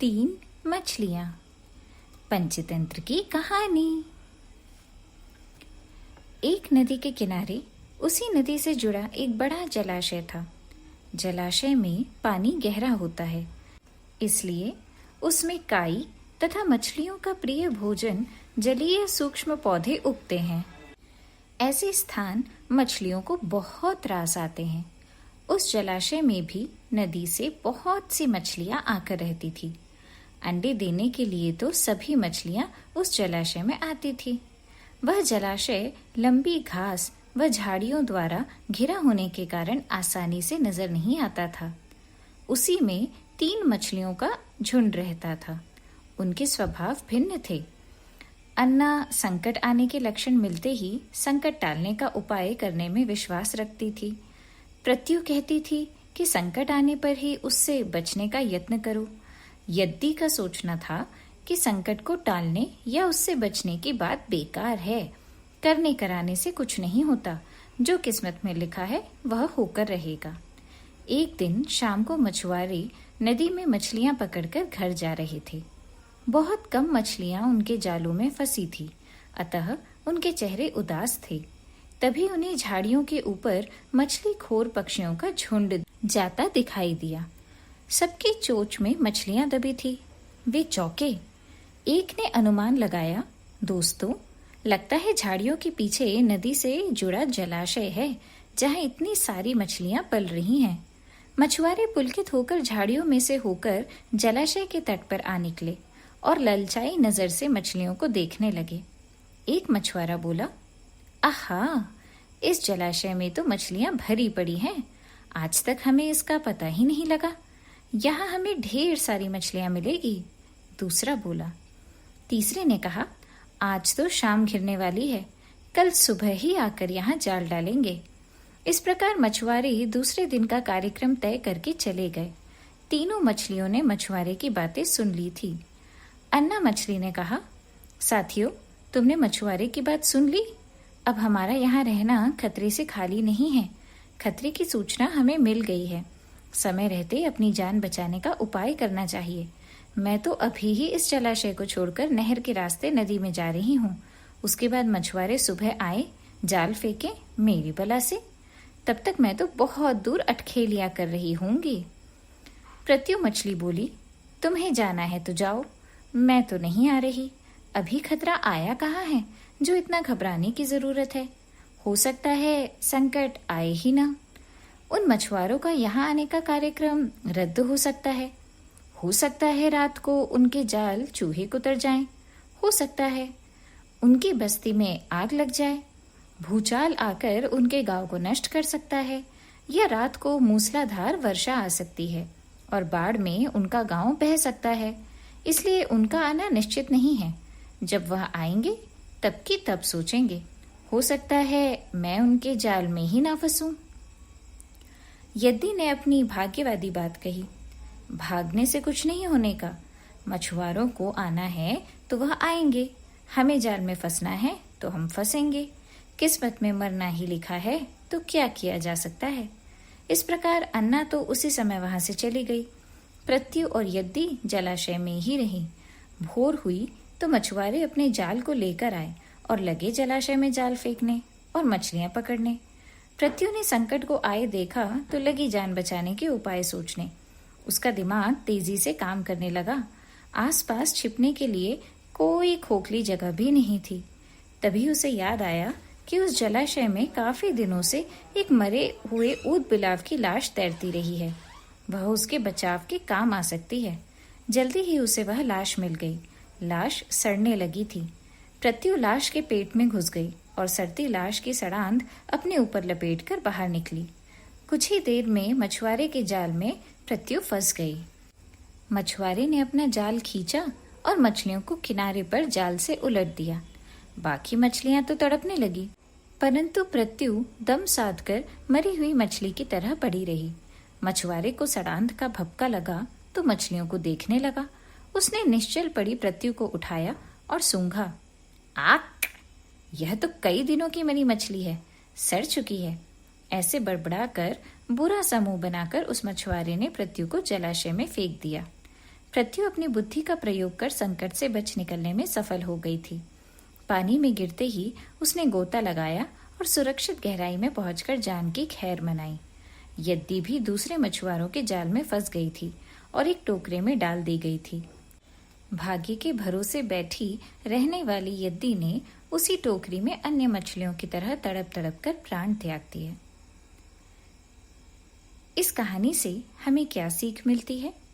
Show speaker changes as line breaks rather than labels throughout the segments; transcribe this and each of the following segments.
तीन मछलियां। पंचतंत्र की कहानी। एक नदी के किनारे उसी नदी से जुड़ा एक बड़ा जलाशय था। जलाशय में पानी गहरा होता है, इसलिए उसमें काई तथा मछलियों का प्रिय भोजन जलीय सूक्ष्म पौधे उगते हैं। ऐसे स्थान मछलियों को बहुत रास आते हैं। उस जलाशय में भी नदी से बहुत सी मछलियां आकर रहती थी। अंडे देने के लिए तो सभी मछलियां उस जलाशय में आती थी। वह जलाशय लंबी घास व झाड़ियों द्वारा घिरा होने के कारण आसानी से नजर नहीं आता था। उसी में तीन मछलियों का झुंड रहता था। उनके स्वभाव भिन्न थे। अन्ना संकट आने के लक्षण मिलते ही संकट टालने का उपाय करने में विश्वास रखती थी। प्रत्यु कहती थी कि संकट आने पर ही उससे बचने का यत्न करो। यद्दी का सोचना था कि संकट को टालने या उससे बचने की बात बेकार है। करने कराने से कुछ नहीं होता। जो किस्मत में लिखा है वह होकर रहेगा। एक दिन शाम को मछुआरे नदी में मछलियां पकड़कर घर जा रहे थे। बहुत कम मछलियां उनके जालों में फंसी थी, अतः उनके चेहरे उदास थे। तभी उन्हें झाड़ियों के ऊपर मछली खोर पक्षियों का झुंड जाता दिखाई दिया। सबकी चोंच में मछलियां दबी थी। वे चौंके। एक ने अनुमान लगाया, दोस्तों, लगता है झाड़ियों के पीछे नदी से जुड़ा जलाशय है, जहां इतनी सारी मछलियां पल रही हैं। मछुआरे पुलकित होकर झाड़ियों में से होकर जलाशय के तट पर आ निकले और ललचाई नजर से मछलियों को देखने लगे। एक मछुआरा बोला, आहा, इस जलाशय में तो मछलियां भरी पड़ी हैं। आज तक हमें इसका पता ही नहीं लगा। यहाँ हमें ढेर सारी मछलियां मिलेगी। दूसरा बोला। तीसरे ने कहा, आज तो शाम घिरने वाली है, कल सुबह ही आकर यहाँ जाल डालेंगे। इस प्रकार मछुआरे दूसरे दिन का कार्यक्रम तय करके चले गए। तीनों मछलियों ने मछुआरे की बातें सुन ली थी। अन्ना मछली ने कहा, साथियों, तुमने मछुआरे की बात सुन ली। अब हमारा यहाँ रहना खतरे से खाली नहीं है। खतरे की सूचना हमें मिल गई है। समय रहते अपनी जान बचाने का उपाय करना चाहिए। मैं तो अभी ही इस जलाशय को छोड़कर नहर के रास्ते नदी में जा रही हूँ। उसके बाद मछुआरे सुबह आए, जाल फेंके मेरी बला से। तब तक मैं तो बहुत दूर अटखेलियां कर रही होंगी। प्रत्यु मछली बोली, तुम्हें जाना है तो जाओ, मैं तो नहीं आ रही। अभी खतरा आया कहाँ है जो इतना घबराने की जरूरत है। हो सकता है संकट आए ही ना। उन मछुआरों का यहाँ आने का कार्यक्रम रद्द हो सकता है। हो सकता है रात को उनके जाल चूहे कुतर जाएं। हो सकता है उनकी बस्ती में आग लग जाए। भूचाल आकर उनके गांव को नष्ट कर सकता है, या रात को मूसलाधार वर्षा आ सकती है और बाढ़ में उनका गांव बह सकता है। इसलिए उनका आना निश्चित नहीं है। जब वह आएंगे तब की तब सोचेंगे। हो सकता है मैं उनके जाल में ही ना फंसूं। यद्दी ने अपनी भाग्यवादी बात कही। भागने से कुछ नहीं होने का। मछुआरों को आना है तो वह आएंगे। हमें जाल में फंसना है तो हम फंसेंगे। किस्मत में मरना ही लिखा है तो क्या किया जा सकता है। इस प्रकार अन्ना तो उसी समय वहां से चली गई। प्रत्यु और यद्दी जलाशय में ही रही। भोर हुई तो मछुआरे अपने जाल को लेकर आए और लगे जलाशय में जाल फेंकने और मछलियां पकड़ने। प्रत्यु ने संकट को आए देखा तो लगी जान बचाने के उपाय सोचने। उसका दिमाग तेजी से काम करने लगा। आसपास छिपने के लिए कोई खोखली जगह भी नहीं थी। तभी उसे याद आया कि उस जलाशय में काफी दिनों से एक मरे हुए ऊद बिलाव की लाश तैरती रही है। वह उसके बचाव के काम आ सकती है। जल्दी ही उसे वह लाश मिल गई। लाश सड़ने लगी थी। प्रत्यु लाश के पेट में घुस गई और सड़ती लाश की सड़ांध अपने ऊपर लपेटकर बाहर निकली। कुछ ही देर में मछुआरे के जाल में प्रत्यु फंस गई। मछुआरे ने अपना जाल खींचा और मछलियों को किनारे पर जाल से उलट दिया। बाकी मछलियां तो तड़पने लगी, परंतु प्रत्यु दम साधकर मरी हुई मछली की तरह पड़ी रही। मछुआरे को सड़ांध का भपका लगा तो मछलियों को देखने लगा। उसने निश्चल पड़ी प्रत्यु को उठाया और सूंघा। आक! यह तो कई दिनों की मरी मछली है, सड़ चुकी है। ऐसे बड़बड़ाकर बुरा सा मुंह बनाकर उस मछुआरे ने प्रत्यु को जलाशय में फेंक दिया। पृथ्वी अपनी बुद्धि का प्रयोग कर संकट से बच निकलने में सफल हो गई थी। पानी में गिरते ही उसने गोता लगाया और सुरक्षित गहराई में पहुंचकर जान की खैर मनाई। यद्दी भी दूसरे मछुआरों के जाल में फंस गई थी और एक टोकरे में डाल दी गई थी। भाग्य के भरोसे बैठी रहने वाली यद्दी ने उसी टोकरी में अन्य मछलियों की तरह तड़प तड़प कर प्राण त्याग दिए। इस कहानी से हमें क्या सीख मिलती है?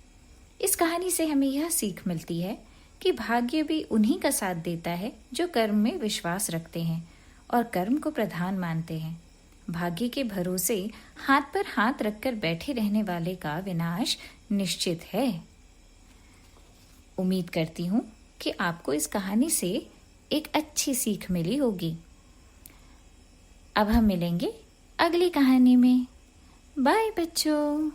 इस कहानी से हमें यह सीख मिलती है कि भाग्य भी उन्हीं का साथ देता है जो कर्म में विश्वास रखते हैं और कर्म को प्रधान मानते हैं। भाग्य के भरोसे हाथ पर हाथ रखकर बैठे रहने वाले का विनाश निश्चित है। उम्मीद करती हूँ कि आपको इस कहानी से एक अच्छी सीख मिली होगी। अब हम मिलेंगे अगली कहानी में। बाय बच्चों।